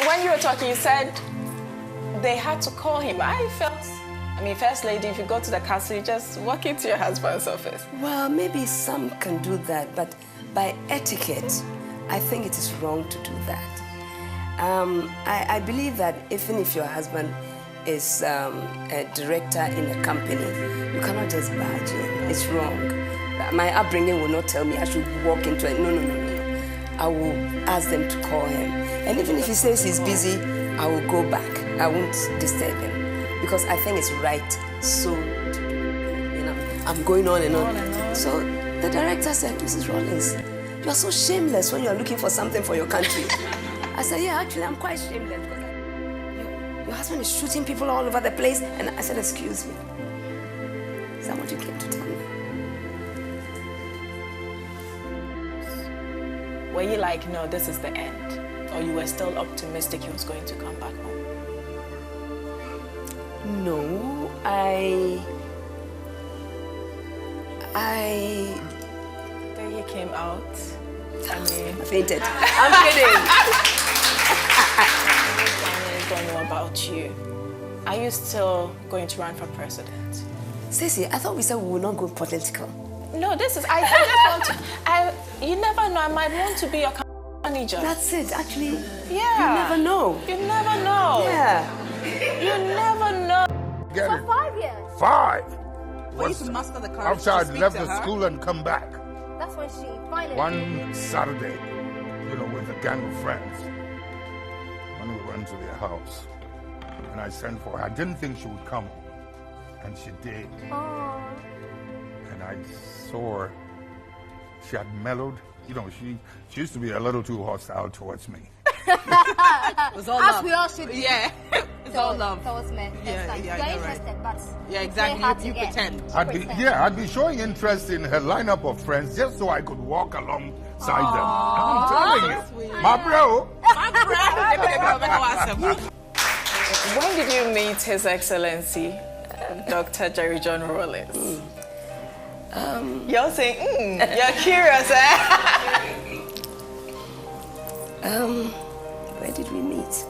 when you were talking, you said they had to call him. First lady, if you go to the castle, you just walk into your husband's office. Well, maybe some can do that, but by etiquette, I think it is wrong to do that. I believe that even if your husband is a director in a company, you cannot just barge in. It's wrong. My upbringing will not tell me I should walk into it. No. I will ask them to call him. And even if he says he's busy, I will go back. I won't disturb him. Because I think it's right so to do. I'm going on and on. So the director said, Mrs. Rawlings, you're so shameless when you're looking for something for your country. I said, yeah, actually, I'm quite shameless because your husband is shooting people all over the place. And I said, excuse me. Is that what you came to tell me? Were you like, no, this is the end? Or you were still optimistic he was going to come back home? No, Then he came out. I fainted. I'm kidding. I don't know about you. Are you still going to run for president? Stacey, I thought we said we would not go political. No, this is, I just want to, you never know, I might want to be your manager. That's it, actually. Yeah. You never know. You never know. Yeah. You never know. For 5 years. 5. We used to muster the courage After to I'd speak left to the her. school and come back. That's when she finally... One Saturday, with a gang of friends. When we went to their house, and I sent for her. I didn't think she would come, and she did. Aww. And I saw her. She had mellowed. She used to be a little too hostile towards me. It was all As love. we all should be. Yeah, it's all love. Towards men. Yeah, Like, yeah, you're you're right. interested, but Yeah, it's very hard exactly. You to get. pretend. I'd be showing interest in her lineup of friends just so I could walk alongside them. I'm telling you, my bro. When did you meet His Excellency, Dr. Jerry John Rawlings? You're saying, you're curious, eh? Where did we meet?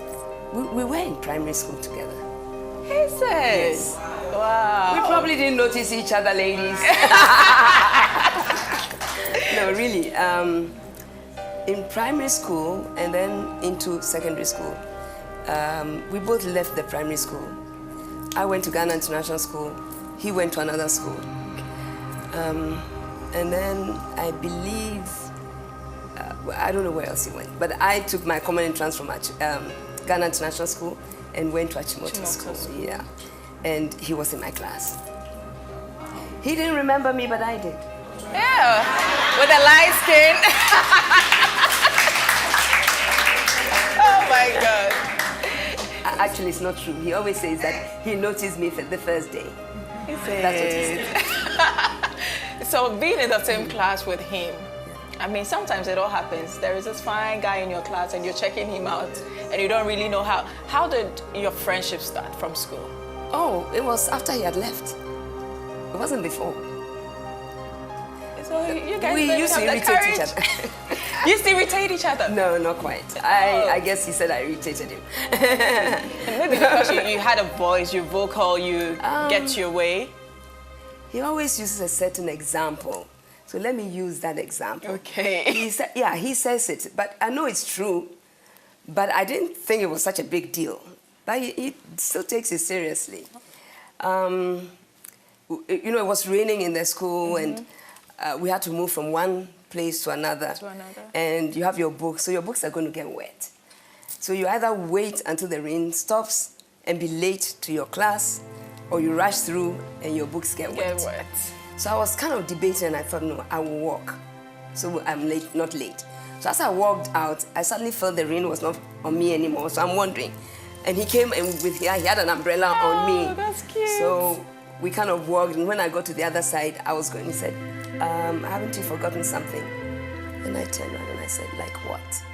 We were in primary school together. He says. Wow. We probably didn't notice each other, ladies. No, really. In primary school and then into secondary school, we both left the primary school. I went to Ghana International School. He went to another school. And then I believe, I don't know where else he went, but I took my common entrance from Ghana International School and went to Achimota School. Yeah. And he was in my class. He didn't remember me, but I did. Yeah, with a light skin. Oh my God. Actually, it's not true. He always says that he noticed me for the first day. He says. That's what he said. So being in the same class with him, sometimes it all happens. There is this fine guy in your class and you're checking him out and you don't really know how did your friendship start from school? Oh, it was after he had left. It wasn't before. So you guys We used to irritate each other. You used to irritate each other? No, not quite. I guess he said I irritated him. And maybe because you had a voice, you're vocal, you get your way. He always uses a certain example. So let me use that example. Okay. He says it, but I know it's true. But I didn't think it was such a big deal. But he still takes it seriously. It was raining in the school, and we had to move from one place to another. And you have your books, so your books are going to get wet. So you either wait until the rain stops and be late to your class, or you rush through and your books get wet. So I was kind of debating, and I thought, no, I will walk. So I'm late, not late. So as I walked out, I suddenly felt the rain was not on me anymore. So I'm wondering. And he came and he had an umbrella on me. That's cute. So we kind of walked, and when I got to the other side, I was going, he said, haven't you forgotten something? And I turned around and I said, like what?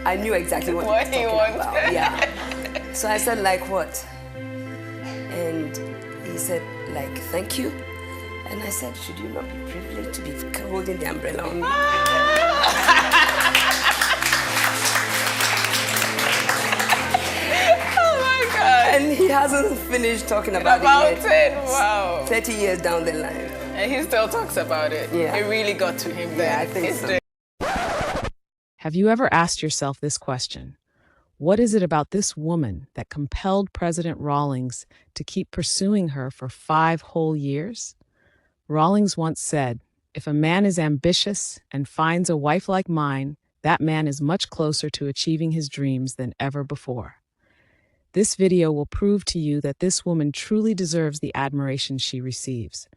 I knew exactly what he was talking about. Yeah. So I said, like what? And he said, like, thank you. And I said, should you not be privileged to be holding the umbrella on me? hasn't finished talking about it yet. Wow. 30 years down the line. And he still talks about it. Yeah. It really got to him then. Yeah, I think so. Have you ever asked yourself this question? What is it about this woman that compelled President Rawlings to keep pursuing her for 5 whole years? Rawlings once said, "If a man is ambitious and finds a wife like mine, that man is much closer to achieving his dreams than ever before." This video will prove to you that this woman truly deserves the admiration she receives.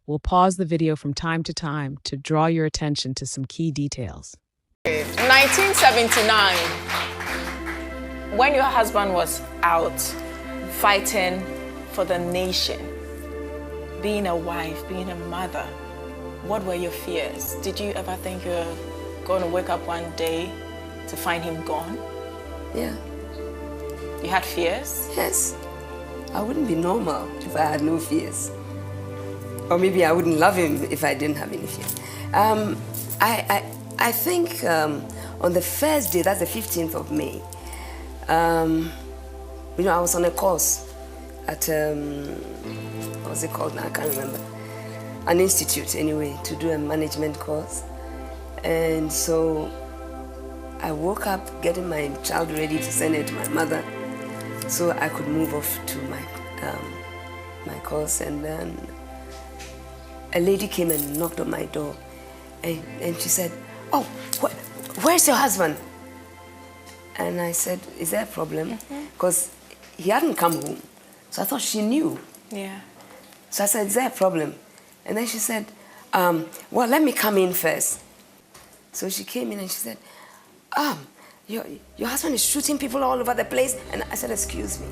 We'll pause the video from time to time to draw your attention to some key details. 1979, when your husband was out fighting for the nation, being a wife, being a mother, what were your fears? Did you ever think you were going to wake up one day to find him gone? Yeah. You had fears? Yes. I wouldn't be normal if I had no fears. Or maybe I wouldn't love him if I didn't have any fears. I think on the first day, that's the 15th of May, I was on a course at, what was it called now? I can't remember. An institute, anyway, to do a management course. And so I woke up getting my child ready to send it to my mother so I could move off to my course. And then a lady came and knocked on my door. And she said, "Oh, where's your husband?" And I said, "Is there a problem?" Because he hadn't come home. So I thought she knew. Yeah. So I said, "Is there a problem?" And then she said, "Well, let me come in first." So she came in and she said, your husband is shooting people all over the place." And I said, "Excuse me,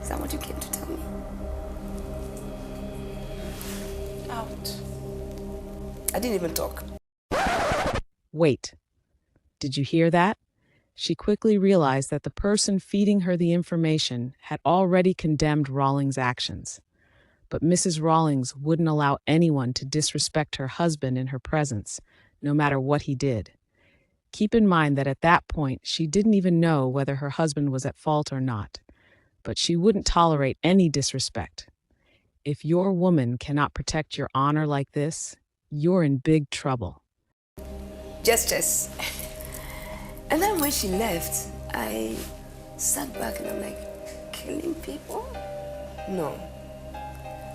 is that what you came to tell me?" Out. I didn't even talk. Wait, did you hear that? She quickly realized that the person feeding her the information had already condemned Rawlings' actions. But Mrs. Rawlings wouldn't allow anyone to disrespect her husband in her presence, no matter what he did. Keep in mind that at that point, she didn't even know whether her husband was at fault or not. But she wouldn't tolerate any disrespect. If your woman cannot protect your honor like this, you're in big trouble. Gestures. And then when she left, I sat back and I'm like, killing people? No.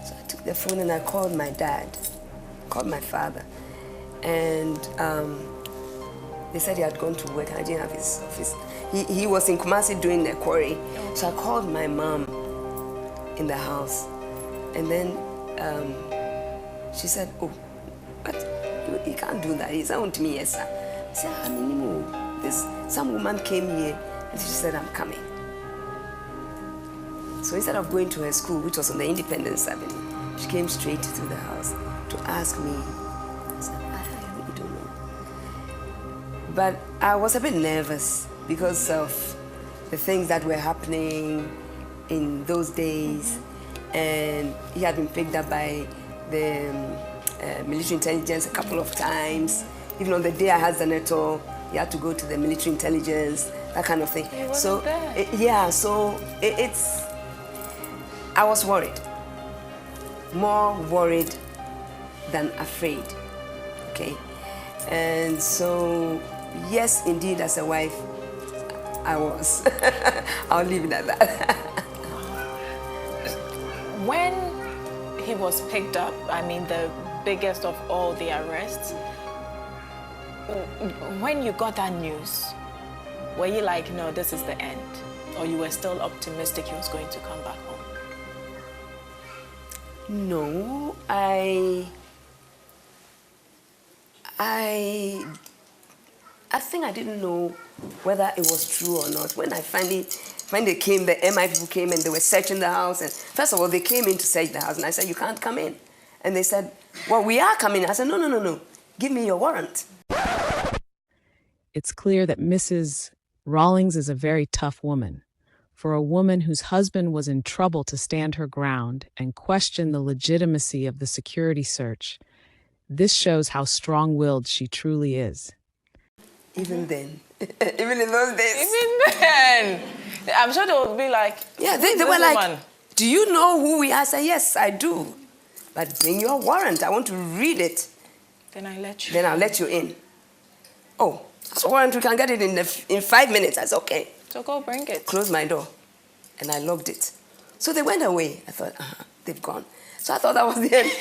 So I took the phone and I called my dad, called my father. And they said he had gone to work and I didn't have his office. He was in Kumasi doing the quarry. So I called my mom in the house. And then she said, "Oh, but you can't do that. It's on to me, yes, sir." I said, some woman came here and she said, "I'm coming." So instead of going to her school, which was on the Independence Avenue, she came straight to the house to ask me. I said, "I really don't know." But I was a bit nervous because of the things that were happening in those days. And he had been picked up by the military intelligence a couple of times. Even on the day I had Zaneto, he had to go to the military intelligence, that kind of thing. He wasn't there. I was worried. More worried than afraid, okay? And so, yes, indeed, as a wife, I was. I'll leave it at that. When he was picked up, I mean the biggest of all the arrests, when you got that news, were you like, no, this is the end? Or you were still optimistic he was going to come back home? No, I think I didn't know whether it was true or not. When they came, the MI people came and they were searching the house. And first of all, they came in to search the house. And I said, "You can't come in." And they said, "Well, we are coming." I said, No. Give me your warrant." It's clear that Mrs. Rawlings is a very tough woman. For a woman whose husband was in trouble to stand her ground and question the legitimacy of the security search, this shows how strong-willed she truly is. Even then, even in those days. Even then, I'm sure they would be like, Yeah, they "Who's were this like, woman?" do you know who we are? I said, yes, I do. But bring your warrant. I want to read it. Then I let you. Then I'll let you in. Oh, so warrant, we can get it in 5 minutes. I said, okay. So go bring it. Close my door. And I locked it. So they went away. I thought, they've gone. So I thought that was the end.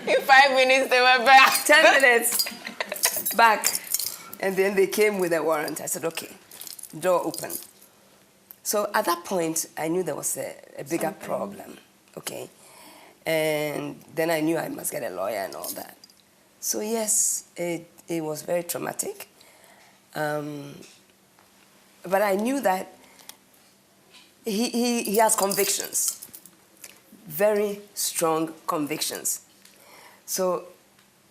In 5 minutes, they were back. 10 minutes back. And then they came with a warrant. I said, okay, door open. So at that point, I knew there was a bigger problem, okay? And then I knew I must get a lawyer and all that. So yes, it was very traumatic. But I knew that he has convictions, very strong convictions. So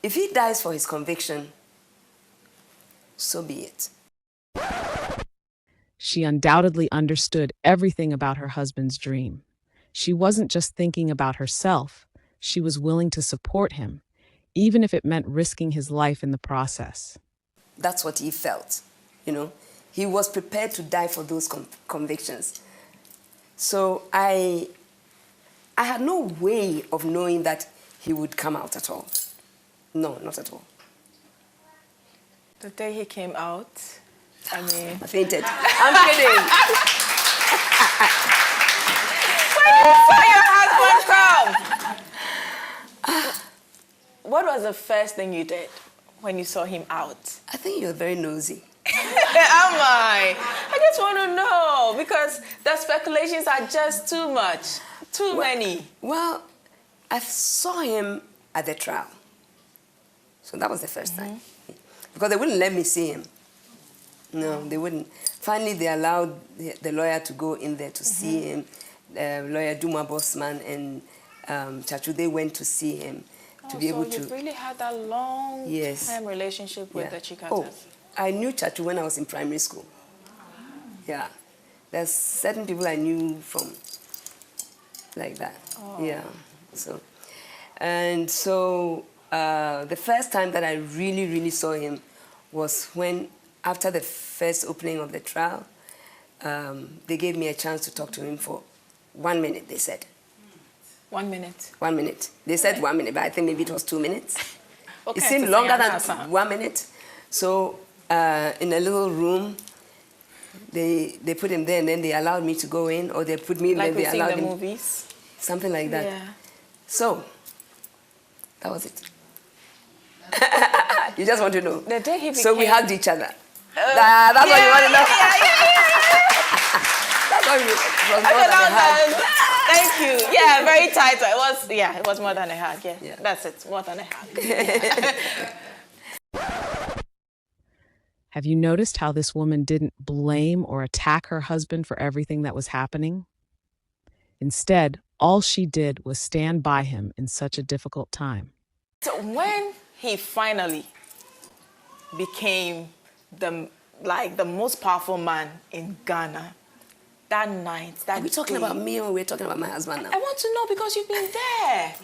if he dies for his conviction, so be it. She undoubtedly understood everything about her husband's dream. She wasn't just thinking about herself. She was willing to support him, even if it meant risking his life in the process. That's what he felt, you know. He was prepared to die for those convictions. So I had no way of knowing that he would come out at all. No, not at all. The day he came out, I mean... I fainted. I'm kidding. When you saw your husband come, what was the first thing you did when you saw him out? I think you're very nosy. Am I? I just want to know, because the speculations are just too much, too many. Well, I saw him at the trial. So that was the first time. Because they wouldn't let me see him. No, they wouldn't. Finally, they allowed the lawyer to go in there to see him. Lawyer Duma Bosman and Chachu, they went to see him to be able to... So you really had that long time relationship with the Chikatas? Oh, I knew Chachu when I was in primary school. Yeah. There's certain people I knew from like that. Oh. Yeah. So, and so the first time that I really, really saw him was when, after the first opening of the trial, they gave me a chance to talk to him for 1 minute, they said. 1 minute? 1 minute. They said 1 minute, but I think maybe it was 2 minutes. Okay, it seemed longer than 1 minute. So in a little room, they put him there, and then they allowed me to go in, or they put me in there, they allowed him. Like we see in the movies? Something like that. Yeah. So, that was it. You just want to know. The day he became... So we hugged each other. That's what you want to know? That's what you Thank you. Yeah, very tight. It was more than a hug. Yeah. That's it. More than a hug. Have you noticed how this woman didn't blame or attack her husband for everything that was happening? Instead, all she did was stand by him in such a difficult time. So when he finally became the most powerful man in Ghana, that night, that Are we talking day, about me, or we're talking about my husband now? I want to know, because you've been there.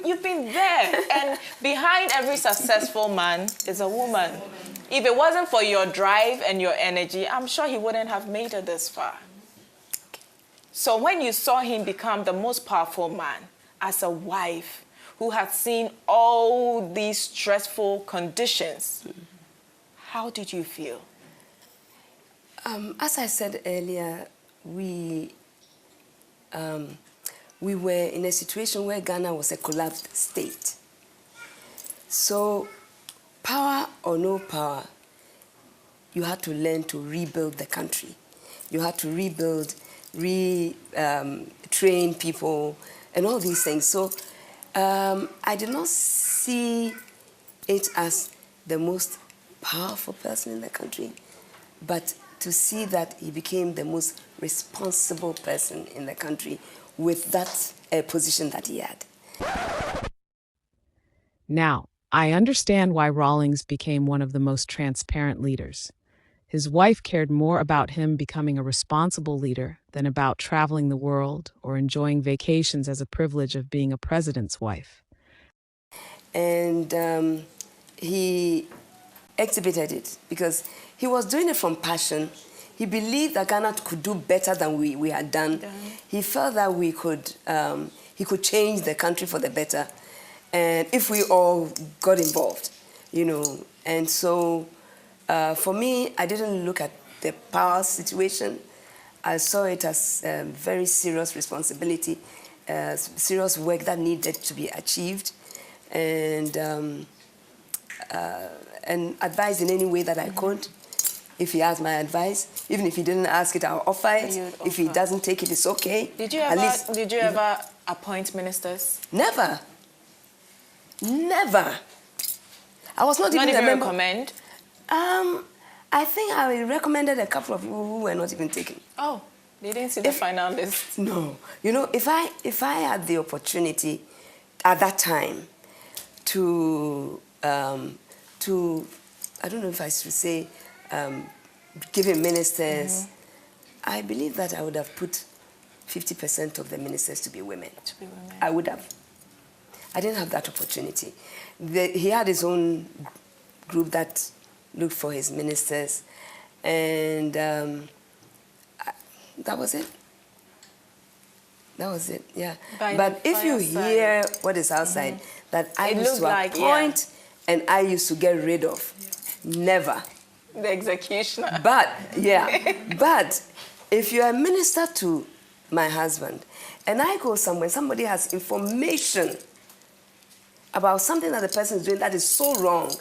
You've been there. And behind every successful man is a woman. If it wasn't for your drive and your energy, I'm sure he wouldn't have made it this far. So when you saw him become the most powerful man as a wife who had seen all these stressful conditions, how did you feel? As I said earlier, we were in a situation where Ghana was a collapsed state. So, power or no power, you had to learn to rebuild the country. You had to rebuild, train people, and all these things. So, I did not see it as the most powerful person in the country, but to see that he became the most responsible person in the country with that position that he had. Now, I understand why Rawlings became one of the most transparent leaders. His wife cared more about him becoming a responsible leader than about traveling the world or enjoying vacations as a privilege of being a president's wife. And he exhibited it because he was doing it from passion. He believed that Ghana could do better than we had done. He felt that he could change the country for the better, and if we all got involved, you know. And so, for me, I didn't look at the power situation. I saw it as a very serious responsibility, serious work that needed to be achieved, and advise in any way that I could. If he asked my advice, even if he didn't ask it, I'll offer it. If he doesn't take it, it's okay. Did you ever appoint ministers? Never. Never. I was not even a member. Recommend? I think I recommended a couple of people who were not even taken. Oh, they didn't see the final list. No. You know, if I had the opportunity at that time to I don't know if I should say, giving ministers, I believe that I would have put 50% of the ministers to be women. I would have. I didn't have that opportunity. He had his own group that looked for his ministers, and that was it. That was it, yeah. But if you hear what is outside, that I used to appoint and I used to get rid of, never. The executioner. But, yeah, but if you're a minister to my husband, and I go somewhere, somebody has information about something that the person is doing that is so wrong,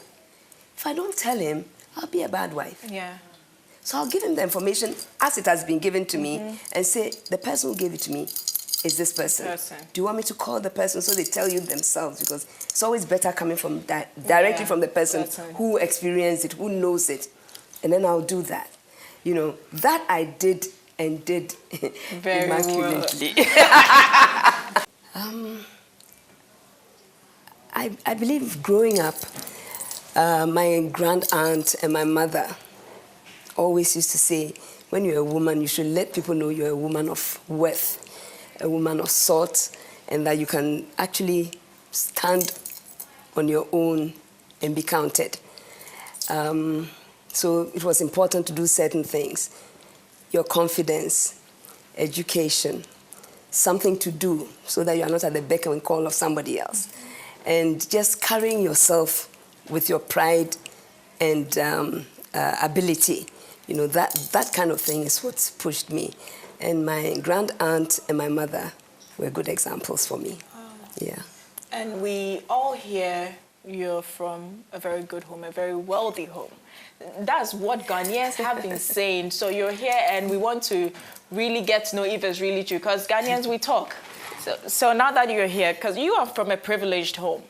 if I don't tell him, I'll be a bad wife. Yeah. So I'll give him the information as it has been given to me and say, the person who gave it to me is this person. Do you want me to call the person so they tell you themselves? Because it's always better coming from directly from the person who experienced it, who knows it. And then I'll do that. You know, that I did and did very immaculately. I believe growing up, my grand aunt and my mother always used to say, when you're a woman, you should let people know you're a woman of worth, a woman of salt, and that you can actually stand on your own and be counted. So it was important to do certain things. Your confidence, education, something to do so that you are not at the beck and call of somebody else. And just carrying yourself with your pride and ability. You know, that kind of thing is what's pushed me. And my grand aunt and my mother were good examples for me. Yeah. And we all hear you're from a very good home, a very wealthy home. That's what Ghanaians have been saying. So you're here and we want to really get to know if it's really true, because Ghanaians, we talk. So now that you're here, because you are from a privileged home,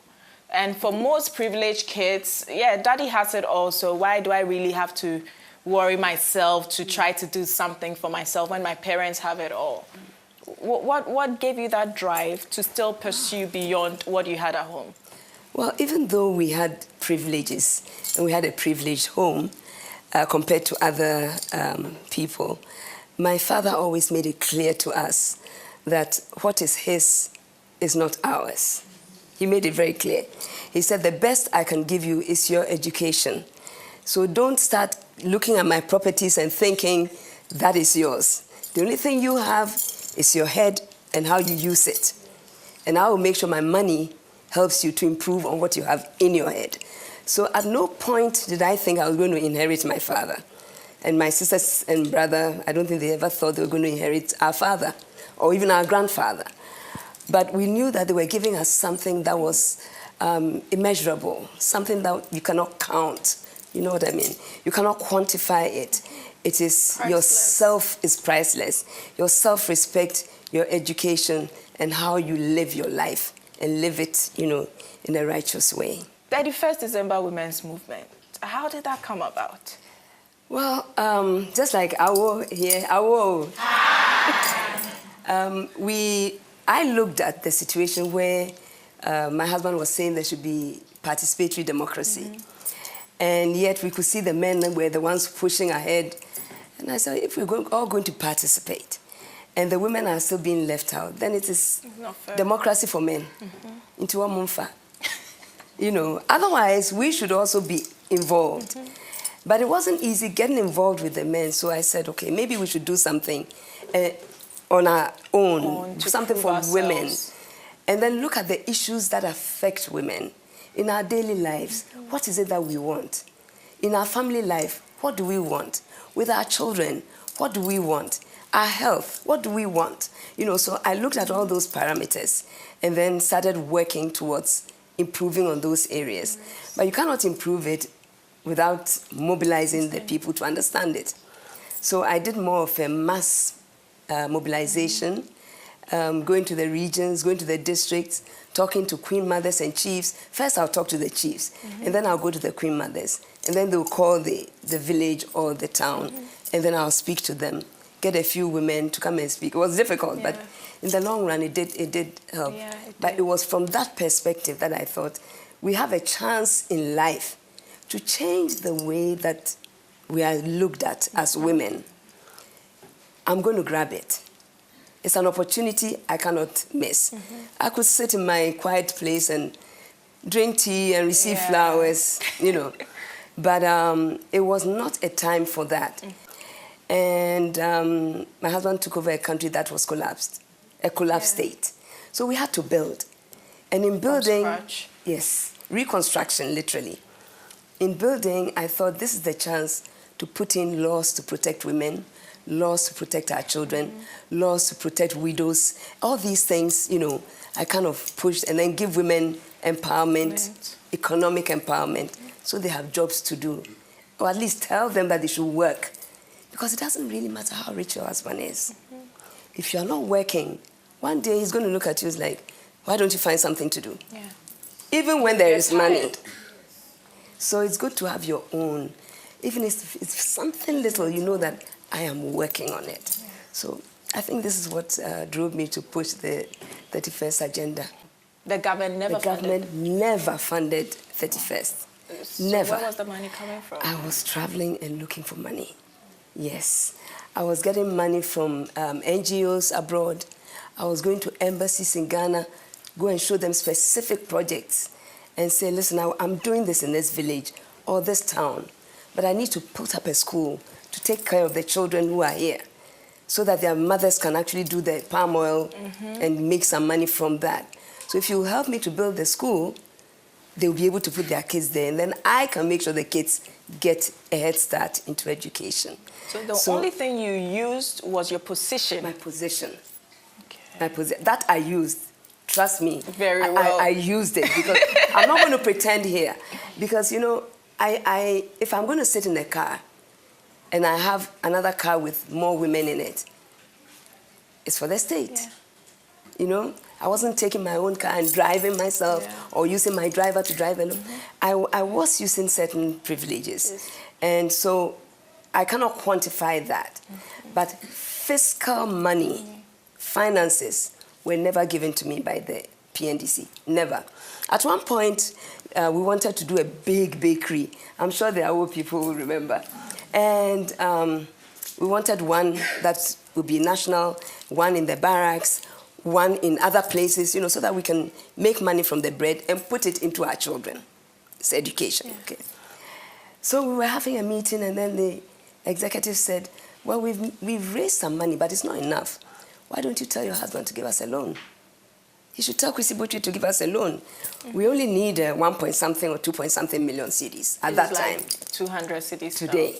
and for most privileged kids, yeah, daddy has it all, so why do I really have to worry myself to try to do something for myself when my parents have it all? What gave you that drive to still pursue beyond what you had at home? Well, even though we had privileges, and we had a privileged home compared to other people, my father always made it clear to us that what is his is not ours. He made it very clear. He said, the best I can give you is your education. So don't start looking at my properties and thinking that is yours. The only thing you have is your head and how you use it. And I will make sure my money helps you to improve on what you have in your head. So at no point did I think I was going to inherit my father. And my sisters and brother, I don't think they ever thought they were going to inherit our father or even our grandfather. But we knew that they were giving us something that was immeasurable, something that you cannot count. You know what I mean? You cannot quantify it. It is Priceless. yourself is priceless. Your self-respect, your education, and how you live your life and live it, you know, in a righteous way. 31st December Women's Movement. How did that come about? Well, just like Awo here, Awo. I looked at the situation where my husband was saying there should be participatory democracy. And yet we could see the men were the ones pushing ahead. And I said, if we're all going to participate, and the women are still being left out, then it is democracy for men. Into a mumfa. You know, otherwise we should also be involved. But it wasn't easy getting involved with the men, so I said, okay, maybe we should do something on our own, something for women. And then look at the issues that affect women in our daily lives. What is it that we want? In our family life, what do we want? With our children, what do we want? Our health, what do we want? You know, so I looked at all those parameters and then started working towards improving on those areas. But you cannot improve it without mobilizing the people to understand it. So I did more of a mass mobilization, going to the regions, going to the districts, talking to queen mothers and chiefs. First, I'll talk to the chiefs, and then I'll go to the queen mothers. And then they'll call the village or the town, and then I'll speak to them, get a few women to come and speak. It was difficult, but in the long run, it did help. Yeah, but it was from that perspective that I thought, we have a chance in life to change the way that we are looked at as women. I'm going to grab it. It's an opportunity I cannot miss. I could sit in my quiet place and drink tea and receive flowers, you know. But it was not a time for that. And my husband took over a country that was collapsed, a collapsed state. So we had to build. And in building, yes, reconstruction, literally. In building, I thought this is the chance to put in laws to protect women, laws to protect our children, laws to protect widows. All these things, you know, I kind of pushed, and then give women empowerment, economic empowerment, so they have jobs to do. Or at least tell them that they should work. Because it doesn't really matter how rich your husband is. If you're not working, one day he's going to look at you as like, why don't you find something to do? Yeah. Even when there is money. So it's good to have your own. Even if it's something little, you know that I am working on it. Yeah. So I think this is what drove me to push the 31st agenda. The government never funded 31st. So never. Where was the money coming from? I was traveling and looking for money. Yes. I was getting money from NGOs abroad. I was going to embassies in Ghana, go and show them specific projects and say, listen, I'm doing this in this village or this town, but I need to put up a school to take care of the children who are here so that their mothers can actually do the palm oil and make some money from that. So if you help me to build the school, they'll be able to put their kids there, and then I can make sure the kids get a head start into education. So the only thing you used was your position? My position. Okay. That I used. Trust me. Very well. I used it because I'm not going to pretend here. Because, you know, if I'm going to sit in a car and I have another car with more women in it, it's for the state. Yeah. You know, I wasn't taking my own car and driving myself or using my driver to drive alone. I was using certain privileges. Yes. And so I cannot quantify that. But fiscal money, finances, were never given to me by the PNDC. Never. At one point, we wanted to do a big bakery. I'm sure there are old people who remember. And we wanted one that would be national, one in the barracks, one in other places, you know, so that we can make money from the bread and put it into our children. It's education. Yeah. Okay. So we were having a meeting, and then the executive said, well, we've raised some money, but it's not enough. Why don't you tell your husband to give us a loan? He should tell Kwesi Botwe to give us a loan. We only need 1 point something or 2 point something million cedis at that time. 200 cedis today.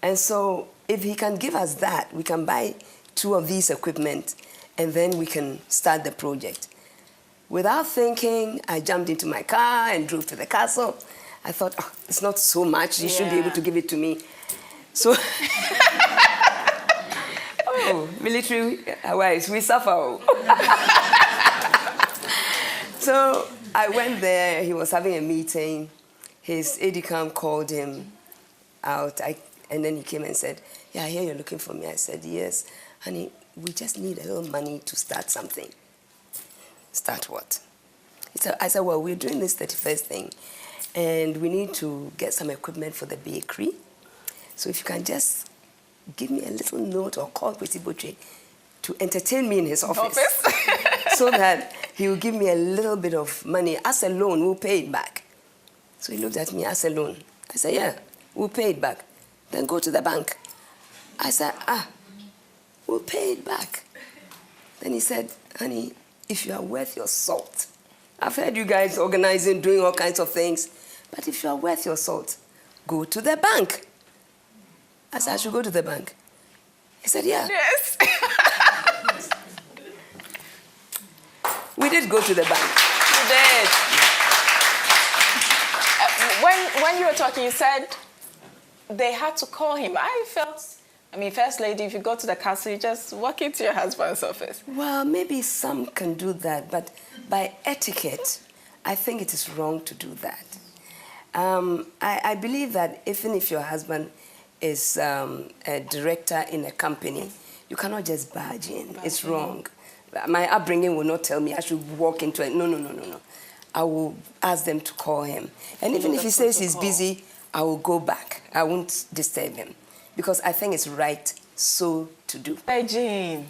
And so if he can give us that, we can buy 2 of these equipment, and then we can start the project. Without thinking, I jumped into my car and drove to the castle. I thought, oh, it's not so much. You should be able to give it to me. So, oh, military wives, we suffer. So I went there. He was having a meeting. His aide-de-camp called him out. And then he came and said, yeah, I hear you're looking for me. I said, yes. Honey, we just need a little money to start something. Start what? I said, well, we're doing this 31st thing, and we need to get some equipment for the bakery. So if you can just give me a little note or call Kwesi Botwe to entertain me in his office. So that he will give me a little bit of money as a loan. We'll pay it back. So he looked at me as a loan. I said, yeah, we'll pay it back. Then go to the bank. I said, we'll pay it back. Then he said, honey, if you are worth your salt, I've heard you guys organizing, doing all kinds of things, but if you are worth your salt, go to the bank. I said, I should go to the bank. He said, yeah. Yes. We did go to the bank. You did. When you were talking, you said they had to call him. First lady, if you go to the castle, you just walk into your husband's office. Well, maybe some can do that, but by etiquette, I think it is wrong to do that. I believe that even if your husband is a director in a company, you cannot just barge in. It's wrong. My upbringing will not tell me I should walk into it. No. I will ask them to call him. And even if he says he's busy, I will go back. I won't disturb him. Because I think it's right so to do. Beijing.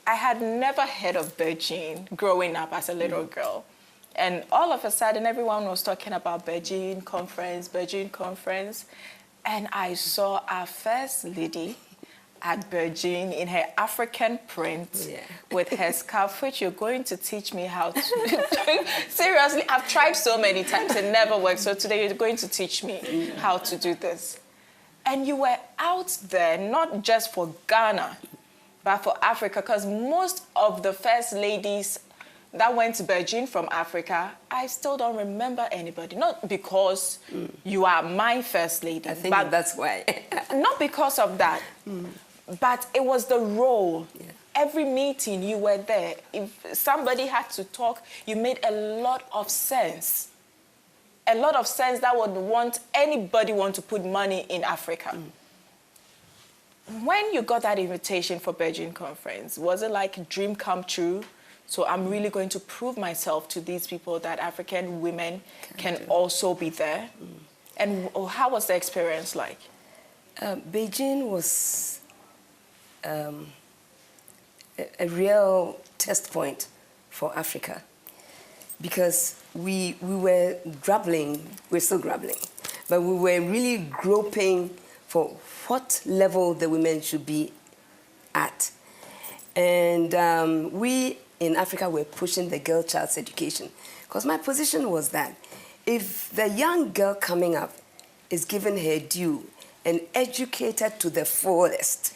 I had never heard of Beijing growing up as a little girl. And all of a sudden, everyone was talking about Beijing conference. And I saw our first lady at Beijing in her African print with her scarf, which you're going to teach me how to do. Seriously, I've tried so many times, it never worked. So today you're going to teach me how to do this. And you were out there, not just for Ghana, but for Africa, because most of the first ladies that went to Beijing from Africa, I still don't remember anybody. Not because you are my first lady. I think that's why. Not because of that, but it was the role. Yeah. Every meeting you were there. If somebody had to talk, you made a lot of sense. A lot of sense that would anybody want to put money in Africa. When you got that invitation for Beijing conference, was it like a dream come true? So I'm really going to prove myself to these people that African women can also be there. And how was the experience like? Beijing was a real test point for Africa because we were grappling, we're still grappling, but we were really groping for what level the women should be at. And we in Africa were pushing the girl child's education because my position was that if the young girl coming up is given her due and educated to the fullest,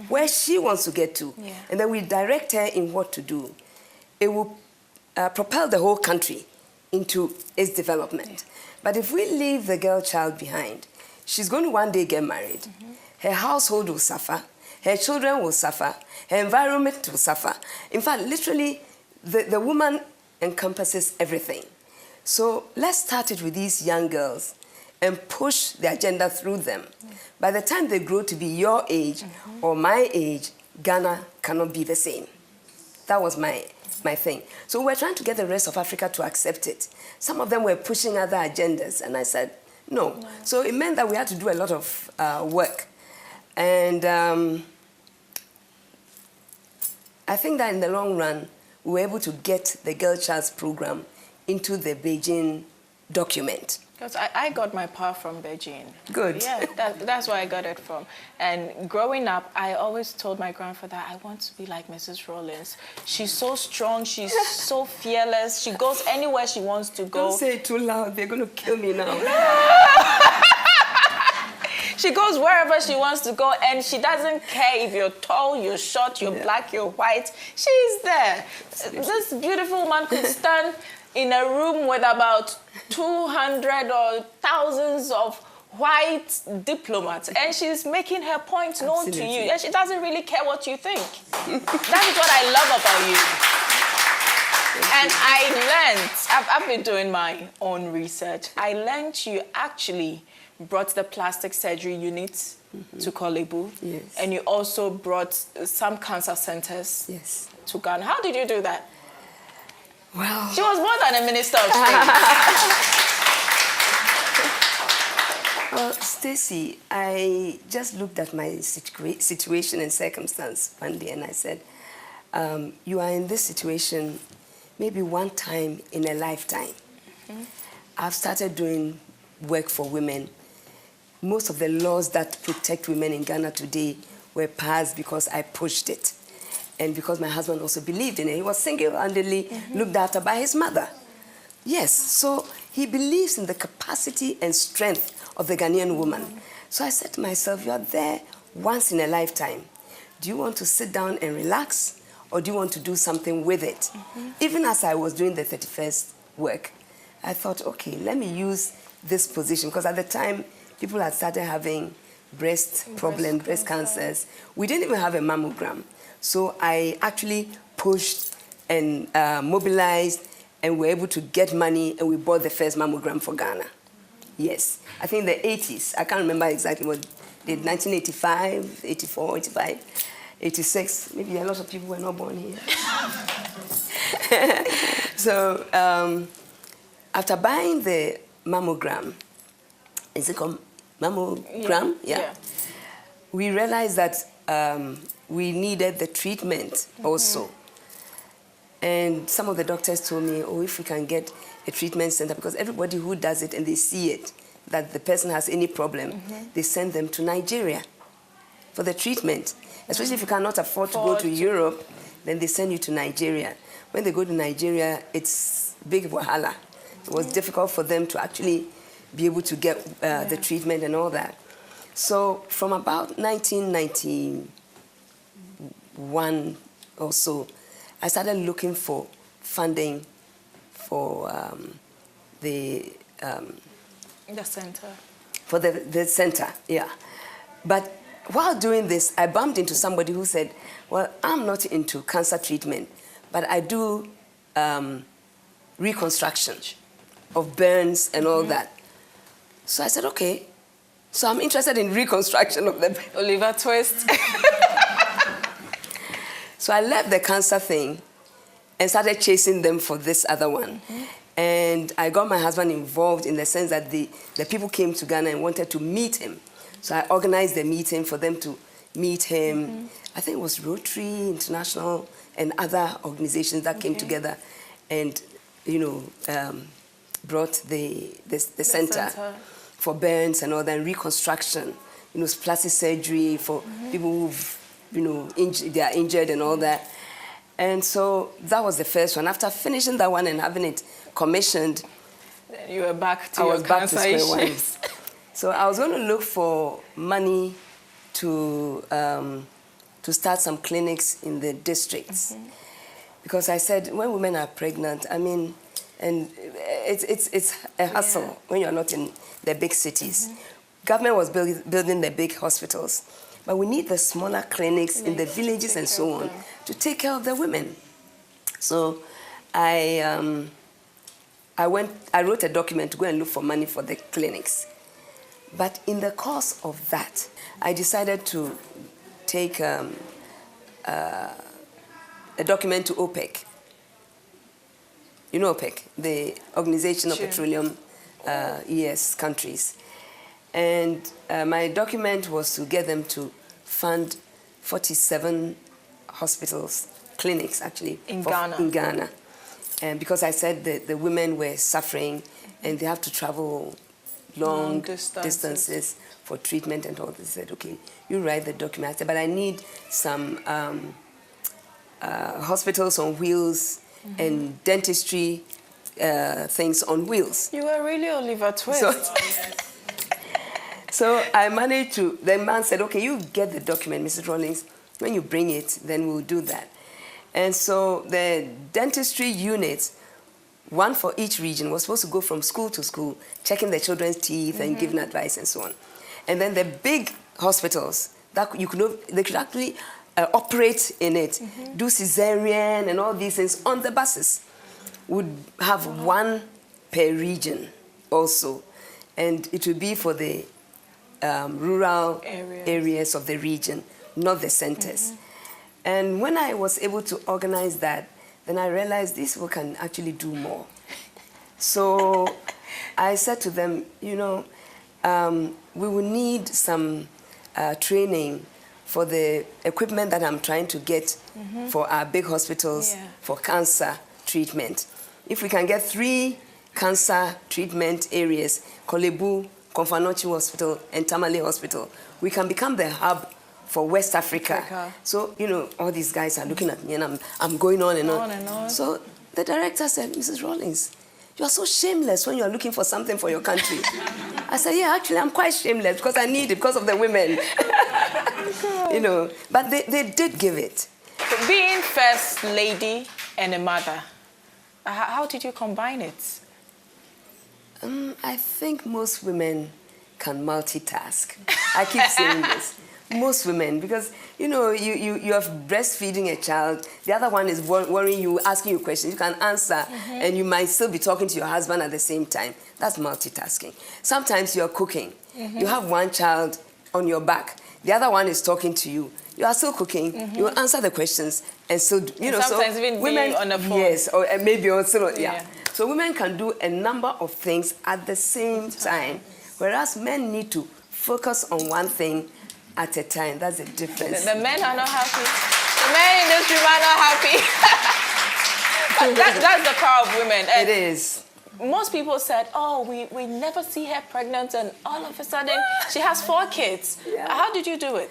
where she wants to get to, and then we direct her in what to do, it will propel the whole country into its development. But if we leave the girl child behind, she's going to one day get married. Her household will suffer. Her children will suffer. Her environment will suffer. In fact, literally, the woman encompasses everything. So let's start it with these young girls and push the agenda through them. By the time they grow to be your age or my age, Ghana cannot be the same. That was my thing. So we're trying to get the rest of Africa to accept it. Some of them were pushing other agendas, and I said, no. So it meant that we had to do a lot of work. And I think that in the long run, we were able to get the Girl Child's program into the Beijing document. Because I got my power from Beijing. Good. Yeah, that's where I got it from. And growing up, I always told my grandfather, I want to be like Mrs. Rawlings. She's so strong, she's so fearless, she goes anywhere she wants to go. Don't say it too loud, they're going to kill me now. She goes wherever she wants to go, and she doesn't care if you're tall, you're short, you're black, you're white. She's there. This beautiful woman could stand in a room with about 200 or thousands of white diplomats, and she's making her point known to you, and she doesn't really care what you think. That is what I love about you. And I learned, I've been doing my own research, I learned you actually brought the plastic surgery unit to Konadu, and you also brought some cancer centers to Ghana. How did you do that? Well, she was more than a minister of state. Well, Stacey, I just looked at my situation and circumstance one day, and I said, you are in this situation maybe one time in a lifetime. I've started doing work for women most of the laws that protect women in Ghana today were passed because I pushed it. And because my husband also believed in it. He was single-handedly looked after by his mother. Yes, so he believes in the capacity and strength of the Ghanaian woman. So I said to myself, you are there once in a lifetime. Do you want to sit down and relax, or do you want to do something with it? Even as I was doing the 31st work, I thought, okay, let me use this position, because at the time, people had started having breast problems, breast cancers. We didn't even have a mammogram. So I actually pushed and mobilized, and were able to get money, and we bought the first mammogram for Ghana. Yes, I think the 80s, I can't remember exactly what, 1985, 84, 85, 86, maybe a lot of people were not born here. So after buying the mammogram, is it called mammogram? Yeah. We realized that we needed the treatment also. And some of the doctors told me, oh, if we can get a treatment center, because everybody who does it and they see it, that the person has any problem, they send them to Nigeria for the treatment. Especially if you cannot afford to go to Europe, then they send you to Nigeria. When they go to Nigeria, it's big wahala. It was difficult for them to actually be able to get the treatment and all that. So from about 1991 or so, I started looking for funding for the center. For the center, yeah. But while doing this, I bumped into somebody who said, well, I'm not into cancer treatment, but I do reconstruction of burns and all that. So I said, okay. So I'm interested in reconstruction of the Oliver Twist. So I left the cancer thing and started chasing them for this other one. And I got my husband involved in the sense that the people came to Ghana and wanted to meet him. So I organized the meeting for them to meet him. I think it was Rotary International and other organizations that came together and, you know, brought the center for burns and all that, and reconstruction, you know, plastic surgery for people who've, you know, they are injured and all that. And so that was the first one. After finishing that one and having it commissioned, you were back to your cancer issues. So I was going to look for money to start some clinics in the districts. Because I said, when women are pregnant, I mean, and it's a hassle when you're not in the big cities. Government was building the big hospitals, but we need the smaller clinics in the villages and so on to take care of the women. So I wrote a document to go and look for money for the clinics. But in the course of that, I decided to take a document to OPEC. You know OPEC, the Organization of Petroleum countries. And my document was to get them to fund 47 hospitals, clinics actually. In Ghana. And because I said that the women were suffering and they have to travel long distances for treatment and all this. I said, okay, you write the document. I said, but I need some hospitals on wheels and dentistry things on wheels. You were really Oliver Twist. So I managed to, the man said, okay, you get the document, Mrs. Rawlings. When you bring it, then we'll do that. And so the dentistry units, one for each region, was supposed to go from school to school, checking the children's teeth and giving advice and so on. And then the big hospitals, that they could actually operate in it, do cesarean and all these things on the buses, would have one per region also. And it would be for the rural areas of the region, not the centers. And when I was able to organize that, then I realized these people can actually do more. So I said to them, you know, we will need some training for the equipment that I'm trying to get for our big hospitals for cancer treatment. If we can get 3 cancer treatment areas, Korle Bu, Konfanochi Hospital and Tamale Hospital, we can become the hub for West Africa. So, you know, all these guys are looking at me and I'm going on and on. So the director said, Mrs. Rawlings, you are so shameless when you are looking for something for your country. I said, yeah, actually, I'm quite shameless because I need it because of the women. You know, but they did give it. Being first lady and a mother, how did you combine it? I think most women can multitask. I keep saying this. Most women, because, you know, you are breastfeeding a child, the other one is worrying you, asking you questions, you can answer, and you might still be talking to your husband at the same time. That's multitasking. Sometimes you're cooking. You have one child on your back, the other one is talking to you. You are still cooking, you will answer the questions, and so, you know, sometimes so even women, on the phone. yes, or maybe also, yeah. So women can do a number of things at the same time, whereas men need to focus on one thing at a time. That's the difference. The men are not happy. The men in this room are not happy. But that's the power of women. And it is. Most people said, oh, we never see her pregnant, and all of a sudden she has 4 kids. Yeah. How did you do it?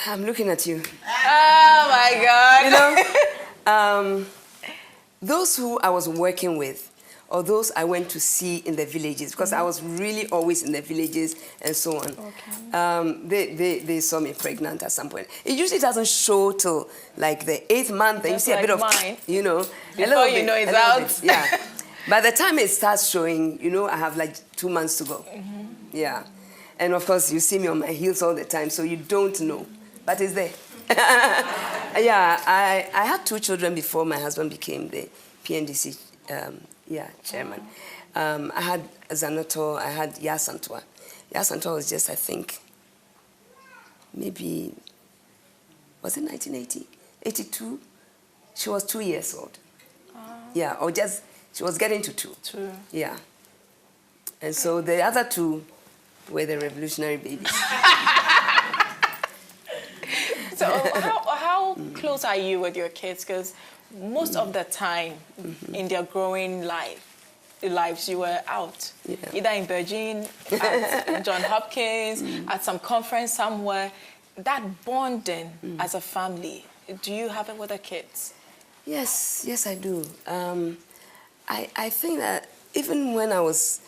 I'm looking at you. Oh my God. You know, those who I was working with, or those I went to see in the villages, because I was really always in the villages and so on. Okay. They saw me pregnant at some point. It usually doesn't show till like the 8th month, and you see like a bit of, you know, before you know it's out. Yeah. By the time it starts showing, you know, I have like 2 months to go. Yeah. And of course, you see me on my heels all the time, so you don't know, but it's there. Yeah, I had 2 children before my husband became the PNDC chairman. I had Zanoto, I had Yasantua. Yasantua was just, I think, maybe, was it 1980? 82? She was 2 years old. Yeah, or just, she was getting to 2. Yeah. And so the other 2 were the revolutionary babies. So how close are you with your kids? Because most of the time in their growing lives, you were out. Either in Beijing, at John Hopkins, at some conference somewhere. That bonding as a family, do you have it with the kids? Yes, I do. I think that even when I was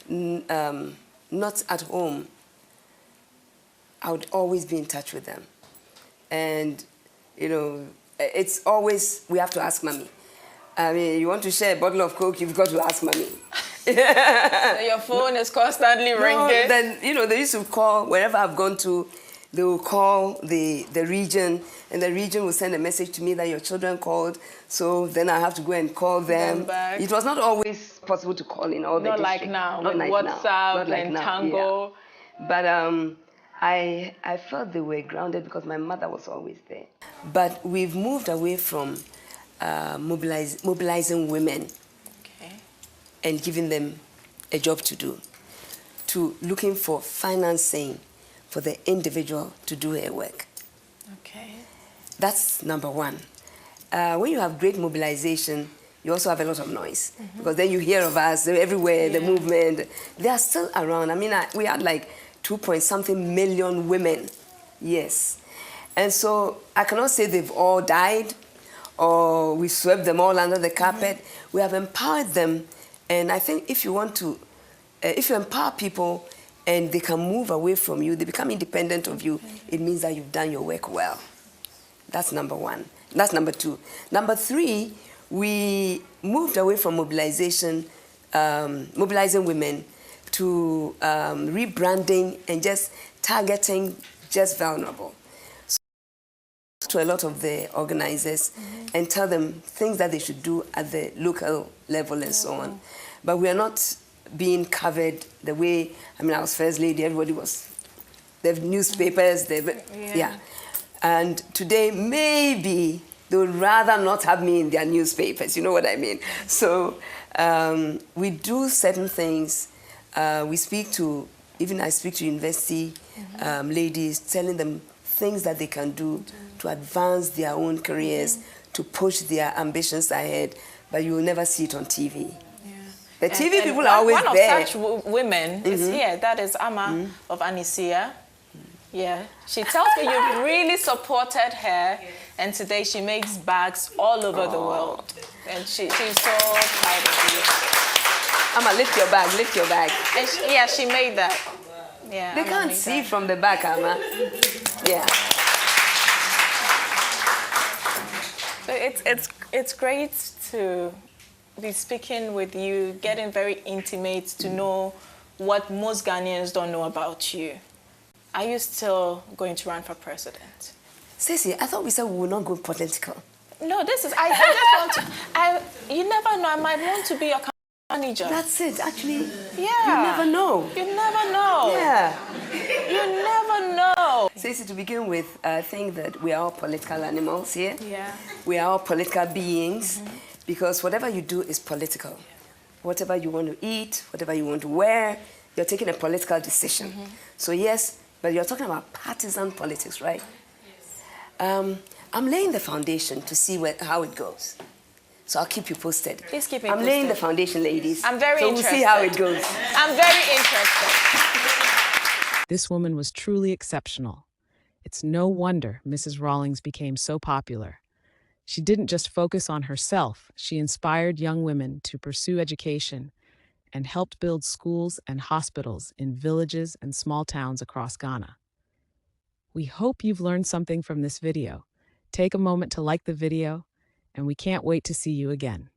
not at home, I would always be in touch with them. And, you know, it's always, we have to ask mommy. I mean, you want to share a bottle of Coke, you've got to ask mommy. So your phone is constantly ringing? Then, you know, they used to call, wherever I've gone to, they will call the region, and the region will send a message to me that your children called, so then I have to go and call them. It was not always possible to call in all the districts. Like now, not like WhatsApp now. Not like and now. Tango. Yeah. But I felt they were grounded because my mother was always there. But we've moved away from mobilizing women and giving them a job to do, to looking for financing for the individual to do her work. Okay. That's number one. When you have great mobilization, you also have a lot of noise, because then you hear of us, they're everywhere, the movement. They are still around. I mean, we had like 2-point-something million women, yes. And so I cannot say they've all died or we swept them all under the carpet. We have empowered them. And I think if you want to, if you empower people and they can move away from you, they become independent of you, it means that you've done your work well. That's number one. That's number 2. Number 3, we moved away from mobilization, mobilizing women, to rebranding and just targeting just vulnerable. So to a lot of the organizers and tell them things that they should do at the local level and so on. But we are not being covered the way, I mean, I was first lady, everybody was, they have newspapers, and today maybe they would rather not have me in their newspapers, you know what I mean? So we do certain things. We speak to, even I speak to university ladies, telling them things that they can do to advance their own careers, to push their ambitions ahead, but you will never see it on TV. The TV And people are always one there. of such women is here. That is Ama of Anisia. Yeah, she tells me you really supported her, and today she makes bags all over the world, and she's so proud of you. Amma, lift your bag, lift your bag. And she made that. Yeah, They Amma can't made see that. from the back, Amma. Yeah. So it's great to be speaking with you, getting very intimate to know what most Ghanaians don't know about you. Are you still going to run for president? Stacey, I thought we said we would not go political. No, this is, I just want to, you never know, I might want to be your manager. That's it, actually. Yeah. You never know. You never know. Yeah. You never know. Stacey, to begin with, I think that we are all political animals here. Yeah. We are all political beings because whatever you do is political. Whatever you want to eat, whatever you want to wear, you're taking a political decision. So yes, but you're talking about partisan politics, right? Yes. I'm laying the foundation to see how it goes. So I'll keep you posted. Please keep me I'm laying the posted. foundation, ladies. I'm very so interested. We'll see how it goes. I'm very interested. This woman was truly exceptional. It's no wonder Mrs. Rawlings became so popular. She didn't just focus on herself, she inspired young women to pursue education and helped build schools and hospitals in villages and small towns across Ghana. We hope you've learned something from this video. Take a moment to like the video, and we can't wait to see you again.